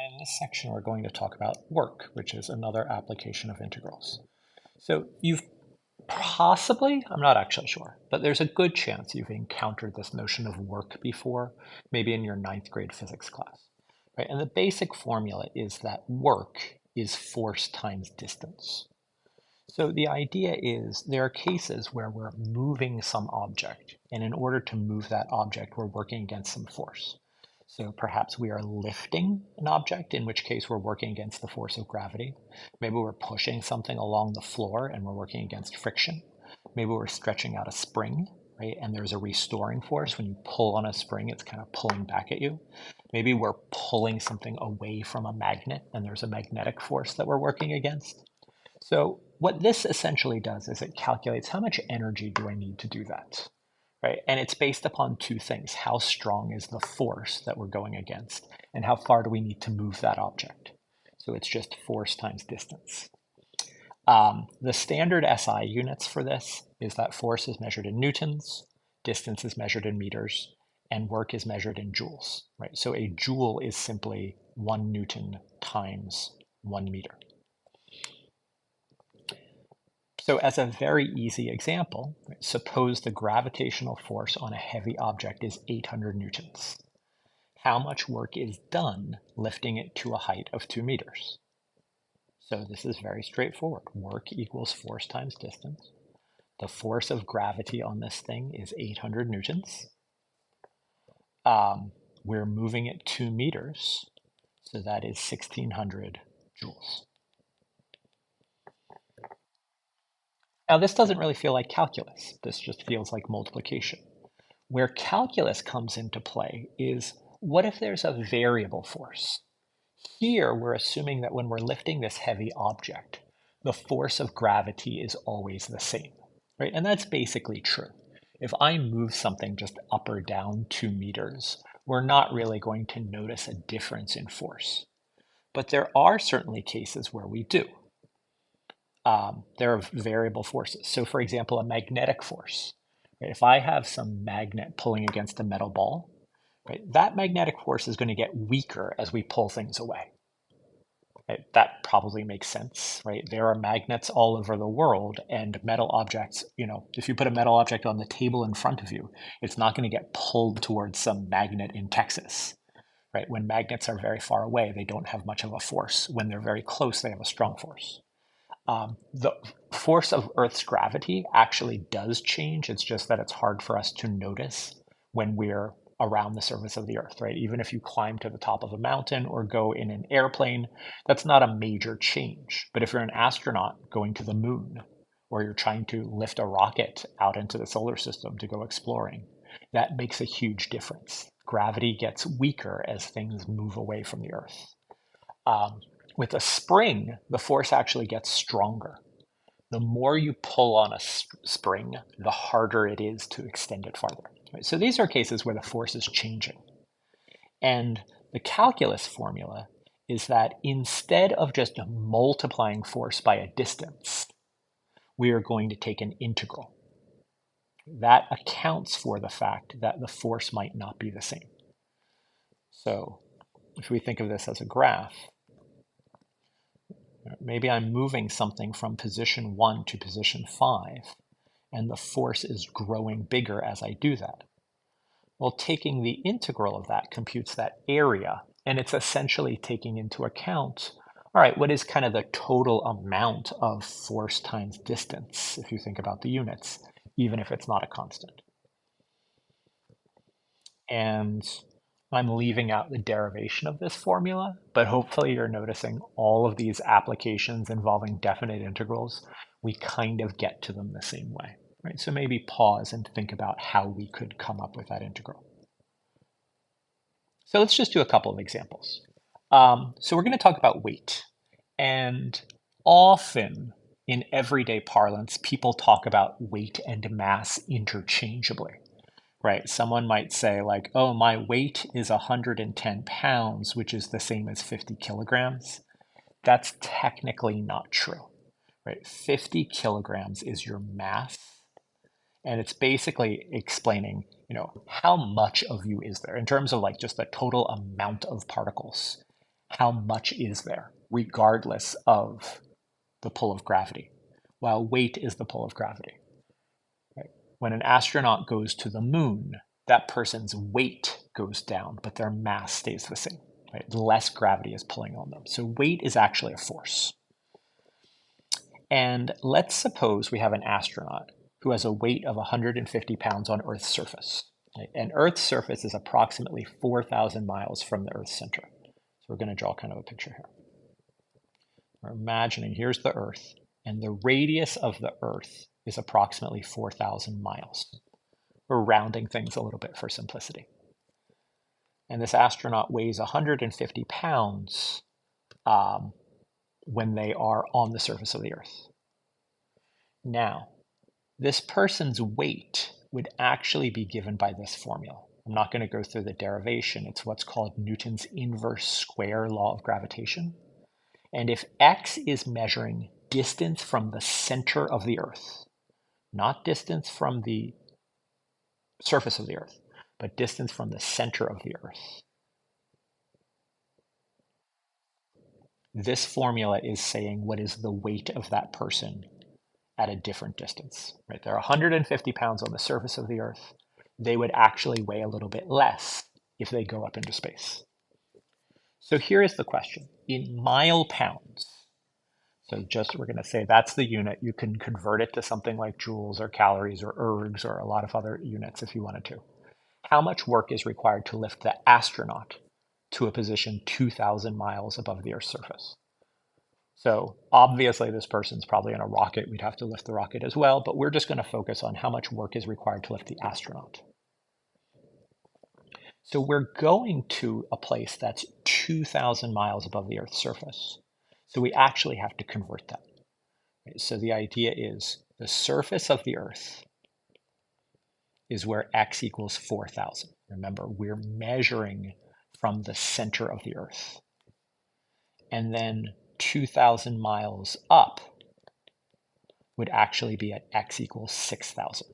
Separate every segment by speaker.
Speaker 1: In this section, we're going to talk about work, which is another application of integrals. So you've possibly, I'm not actually sure, but there's a good chance you've encountered this notion of work before, maybe in your ninth grade physics class, right? And the basic formula is that work is force times distance. So the idea is there are cases where we're moving some object, and in order to move that object, we're working against some force. So perhaps we are lifting an object, in which case we're working against the force of gravity. Maybe we're pushing something along the floor and we're working against friction. Maybe we're stretching out a spring, right? And there's a restoring force. When you pull on a spring, it's kind of pulling back at you. Maybe we're pulling something away from a magnet and there's a magnetic force that we're working against. So what this essentially does is it calculates how much energy do I need to do that, right? And it's based upon two things. How strong is the force that we're going against, and how far do we need to move that object? So it's just force times distance. The standard SI units for this is that force is measured in newtons, distance is measured in meters, and work is measured in joules, right? So a joule is simply 1 newton times 1 meter. So as a very easy example, right, suppose the gravitational force on a heavy object is 800 newtons. How much work is done lifting it to a height of 2 meters? So this is very straightforward. Work equals force times distance. The force of gravity on this thing is 800 newtons. We're moving it 2 meters, so that is 1600 joules. Now, this doesn't really feel like calculus. This just feels like multiplication. Where calculus comes into play is, what if there's a variable force? Here, we're assuming that when we're lifting this heavy object, the force of gravity is always the same, right? And that's basically true. If I move something just up or down 2 meters, we're not really going to notice a difference in force. But there are certainly cases where we do. There are variable forces. So for example, a magnetic force. Right? If I have some magnet pulling against a metal ball, right, that magnetic force is going to get weaker as we pull things away. Right? That probably makes sense, right? There are magnets all over the world, and metal objects, if you put a metal object on the table in front of you, it's not going to get pulled towards some magnet in Texas. Right? When magnets are very far away, they don't have much of a force. When they're very close, they have a strong force. The force of Earth's gravity actually does change. It's just that it's hard for us to notice when we're around the surface of the Earth, right? Even if you climb to the top of a mountain or go in an airplane, that's not a major change. But if you're an astronaut going to the moon, or you're trying to lift a rocket out into the solar system to go exploring, that makes a huge difference. Gravity gets weaker as things move away from the Earth. With a spring, the force actually gets stronger. The more you pull on a spring, the harder it is to extend it farther. Right? So these are cases where the force is changing. And the calculus formula is that instead of just multiplying force by a distance, we are going to take an integral. That accounts for the fact that the force might not be the same. So if we think of this as a graph, maybe I'm moving something from position 1 to position 5, and the force is growing bigger as I do that. Well, taking the integral of that computes that area, and it's essentially taking into account, all right, what is kind of the total amount of force times distance, if you think about the units, even if it's not a constant. And I'm leaving out the derivation of this formula, but hopefully you're noticing all of these applications involving definite integrals, we kind of get to them the same way, right? So maybe pause and think about how we could come up with that integral. So let's just do a couple of examples. So we're going to talk about weight. And often in everyday parlance, people talk about weight and mass interchangeably. Right, someone might say like, oh, my weight is 110 pounds, which is the same as 50 kilograms. That's technically not true, right? 50 kilograms is your mass, and it's basically explaining, how much of you is there in terms of like just the total amount of particles. how much is there, regardless of the pull of gravity, while weight is the pull of gravity. Right? When an astronaut goes to the moon, that person's weight goes down, but their mass stays the same. Right? Less gravity is pulling on them. So weight is actually a force. And let's suppose we have an astronaut who has a weight of 150 pounds on Earth's surface. Right? And Earth's surface is approximately 4,000 miles from the Earth's center. So we're going to draw kind of a picture here. We're imagining here's the Earth, and the radius of the Earth is approximately 4,000 miles. We're rounding things a little bit for simplicity. And this astronaut weighs 150 pounds when they are on the surface of the Earth. Now, this person's weight would actually be given by this formula. I'm not going to go through the derivation. It's what's called Newton's inverse square law of gravitation. And if x is measuring distance from the center of the Earth, not distance from the surface of the Earth, but distance from the center of the Earth, this formula is saying what is the weight of that person at a different distance. Right? They're 150 pounds on the surface of the Earth. They would actually weigh a little bit less if they go up into space. So here is the question. In mile pounds, so just we're going to say that's the unit. You can convert it to something like joules or calories or ergs or a lot of other units if you wanted to. How much work is required to lift the astronaut to a position 2,000 miles above the Earth's surface? So obviously this person's probably in a rocket. We'd have to lift the rocket as well, but we're just going to focus on how much work is required to lift the astronaut. So we're going to a place that's 2,000 miles above the Earth's surface. So we actually have to convert that. Right? So the idea is the surface of the Earth is where x equals 4,000. Remember, we're measuring from the center of the Earth. And then 2,000 miles up would actually be at x equals 6,000.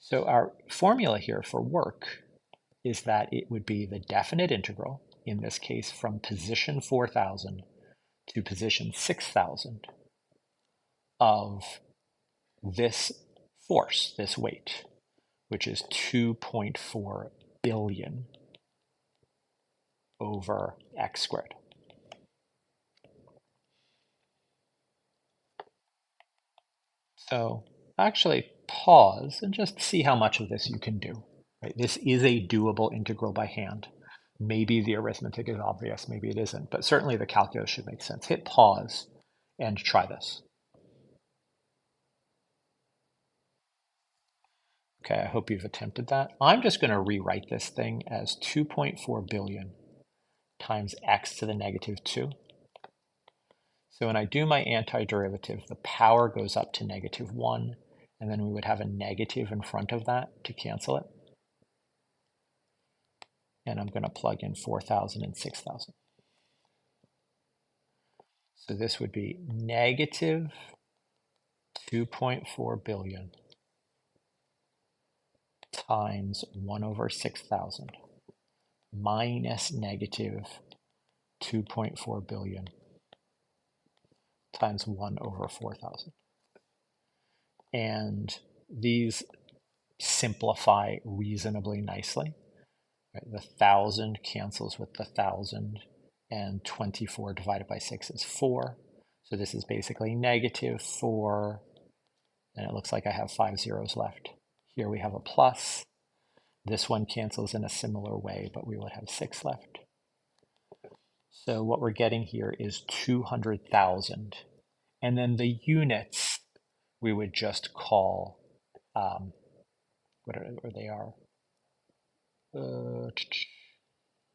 Speaker 1: So our formula here for work is that it would be the definite integral, in this case from position 4,000 to position 6,000 of this force, this weight, which is 2.4 billion over x squared. So actually pause and just see how much of this you can do. Right? This is a doable integral by hand. Maybe the arithmetic is obvious, maybe it isn't, but certainly the calculus should make sense. Hit pause and try this. Okay, I hope you've attempted that. I'm just going to rewrite this thing as 2.4 billion times x to the negative 2. So when I do my antiderivative, the power goes up to negative 1, and then we would have a negative in front of that to cancel it. And I'm going to plug in 4,000 and 6,000. So this would be negative 2.4 billion times 1 over 6,000 minus negative 2.4 billion times 1 over 4,000. And these simplify reasonably nicely. Right? The 1,000 cancels with the 1,000, and 24 divided by 6 is 4. So this is basically negative 4, and it looks like I have 5 zeros left. Here we have a plus. This one cancels in a similar way, but we would have 6 left. So what we're getting here is 200,000. And then the units we would just call, whatever they are,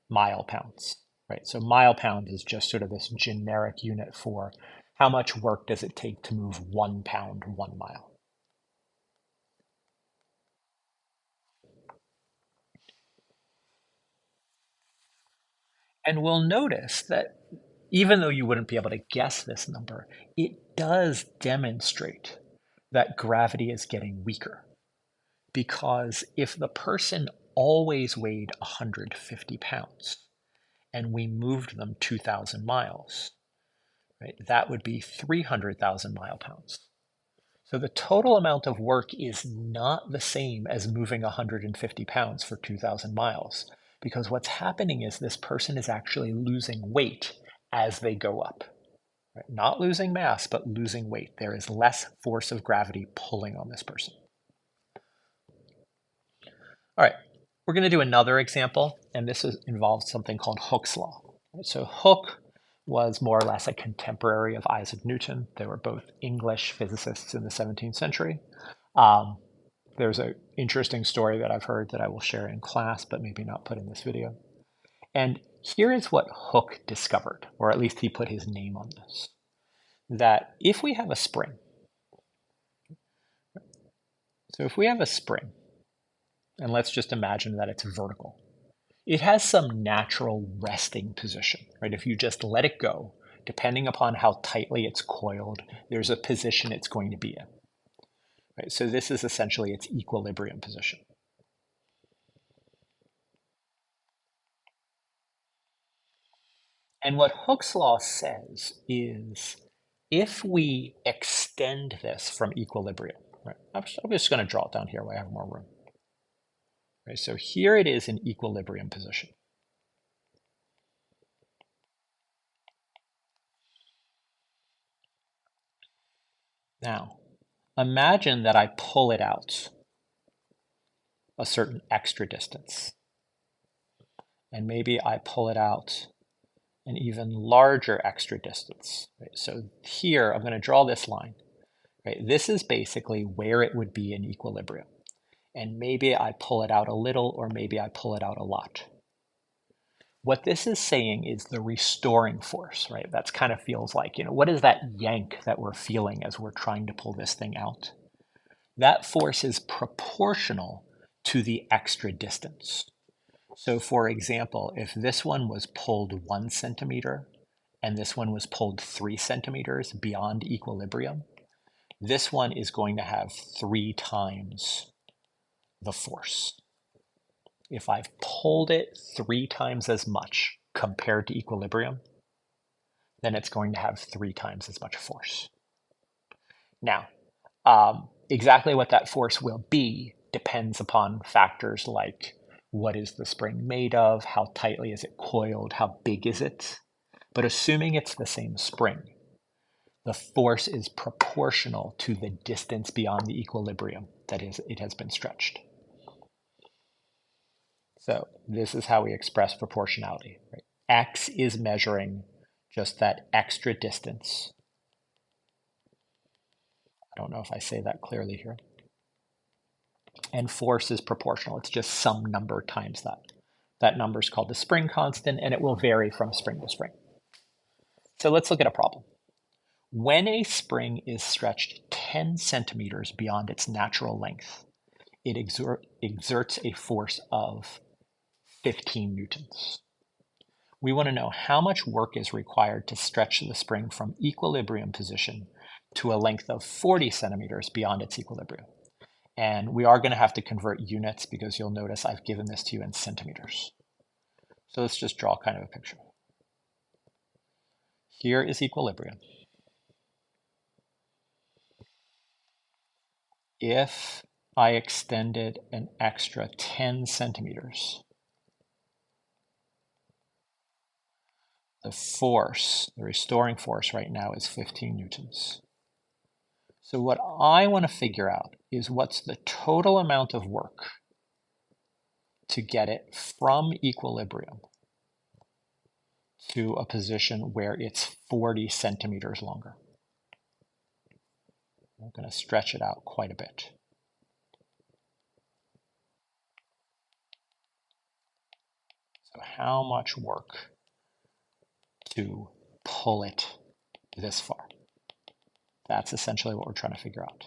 Speaker 1: mile pounds, right? So mile pound is just sort of this generic unit for how much work does it take to move 1 pound 1 mile. And we'll notice that even though you wouldn't be able to guess this number, it does demonstrate that gravity is getting weaker. Because if the person always weighed 150 pounds, and we moved them 2,000 miles, right? That would be 300,000 mile-pounds. So the total amount of work is not the same as moving 150 pounds for 2,000 miles, because what's happening is this person is actually losing weight as they go up. Right? Not losing mass, but losing weight. There is less force of gravity pulling on this person. All right, we're going to do another example, and this involves something called Hooke's law. So Hooke was more or less a contemporary of Isaac Newton. They were both English physicists in the 17th century. There's an interesting story that I've heard that I will share in class, but maybe not put in this video. And here is what Hooke discovered, or at least he put his name on this, that if we have a spring, so if we have a spring, and let's just imagine that it's vertical, it has some natural resting position, right? If you just let it go, depending upon how tightly it's coiled, there's a position it's going to be in. Right? So this is essentially its equilibrium position. And what Hooke's law says is if we extend this from equilibrium, right? I'm just going to draw it down here where I have more room. Right? So here it is in equilibrium position. Now, imagine that I pull it out a certain extra distance. And maybe I pull it out an even larger extra distance. Right? So here, I'm going to draw this line. Right? This is basically where it would be in equilibrium. And maybe I pull it out a little, or maybe I pull it out a lot. What this is saying is the restoring force, right? That's kind of feels like, what is that yank that we're feeling as we're trying to pull this thing out? That force is proportional to the extra distance. So for example, if this one was pulled 1 centimeter and this one was pulled 3 centimeters beyond equilibrium, this one is going to have 3 times the force. If I've pulled it 3 times as much compared to equilibrium, then it's going to have 3 times as much force. Now, exactly what that force will be depends upon factors like what is the spring made of, how tightly is it coiled, how big is it. But assuming it's the same spring, the force is proportional to the distance beyond the equilibrium that is, it has been stretched. So this is how we express proportionality. Right? X is measuring just that extra distance. I don't know if I say that clearly here. And force is proportional. It's just some number times that. That number is called the spring constant, and it will vary from spring to spring. So let's look at a problem. When a spring is stretched 10 centimeters beyond its natural length, it exerts a force of 15 newtons. We want to know how much work is required to stretch the spring from equilibrium position to a length of 40 centimeters beyond its equilibrium. And we are going to have to convert units because you'll notice I've given this to you in centimeters. So let's just draw kind of a picture. Here is equilibrium. If I extended an extra 10 centimeters, the force, the restoring force right now is 15 newtons. So what I want to figure out is what's the total amount of work to get it from equilibrium to a position where it's 40 centimeters longer. I'm going to stretch it out quite a bit. So how much work to pull it this far? That's essentially what we're trying to figure out.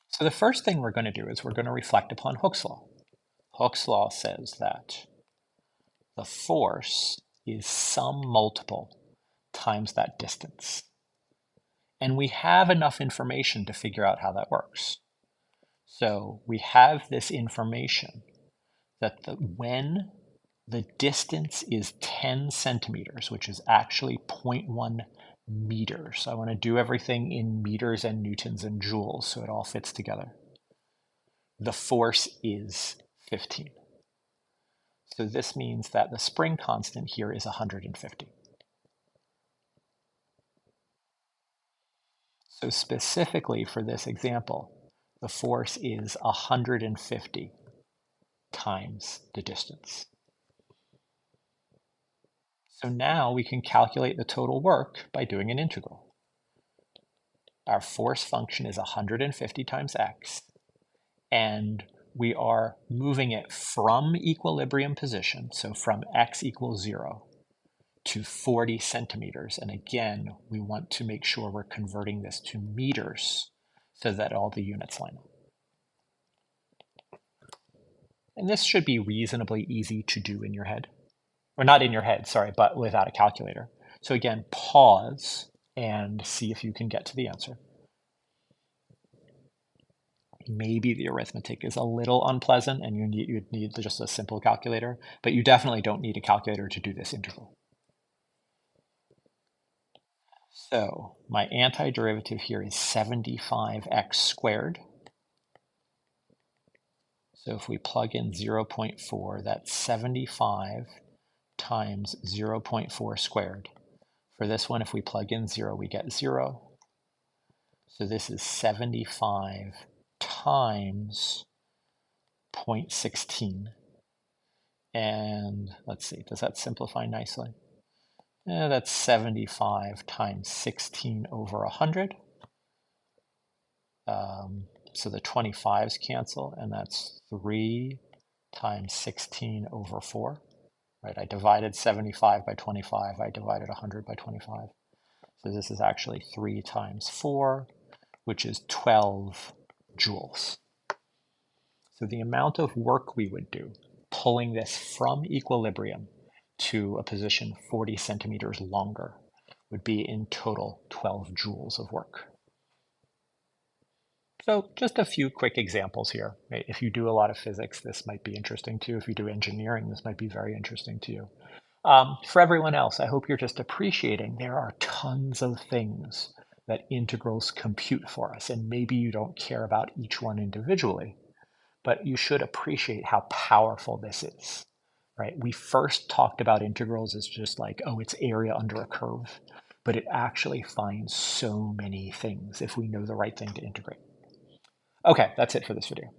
Speaker 1: So the first thing we're going to do is we're going to reflect upon Hooke's law. Hooke's law says that the force is some multiple times that distance. And we have enough information to figure out how that works. So we have this information that when The distance is 10 centimeters, which is actually 0.1 meters. So I want to do everything in meters and newtons and joules so it all fits together. The force is 15. So this means that the spring constant here is 150. So specifically for this example, the force is 150 times the distance. So now we can calculate the total work by doing an integral. Our force function is 150 times x, and we are moving it from equilibrium position, so from x equals 0, to 40 centimeters. And again, we want to make sure we're converting this to meters so that all the units line up. And this should be reasonably easy to do in your head. Or not in your head, sorry, but without a calculator. So again, pause and see if you can get to the answer. Maybe the arithmetic is a little unpleasant and you'd need just a simple calculator, but you definitely don't need a calculator to do this integral. So my antiderivative here is 75x squared. So if we plug in 0.4, that's 75 times 0.4 squared. For this one, if we plug in 0, we get 0. So this is 75 times 0.16. And let's see, does that simplify nicely? That's 75 times 16 over 100. So the 25s cancel, and that's 3 times 16 over 4. Right, I divided 75 by 25. I divided 100 by 25. So this is actually 3 times 4, which is 12 joules. So the amount of work we would do pulling this from equilibrium to a position 40 centimeters longer would be in total 12 joules of work. So just a few quick examples here. Right? If you do a lot of physics, this might be interesting to you. If you do engineering, this might be very interesting to you. For everyone else, I hope you're just appreciating there are tons of things that integrals compute for us, and maybe you don't care about each one individually, but you should appreciate how powerful this is, right? We first talked about integrals as just like, oh, it's area under a curve, but it actually finds so many things if we know the right thing to integrate. Okay, that's it for this video.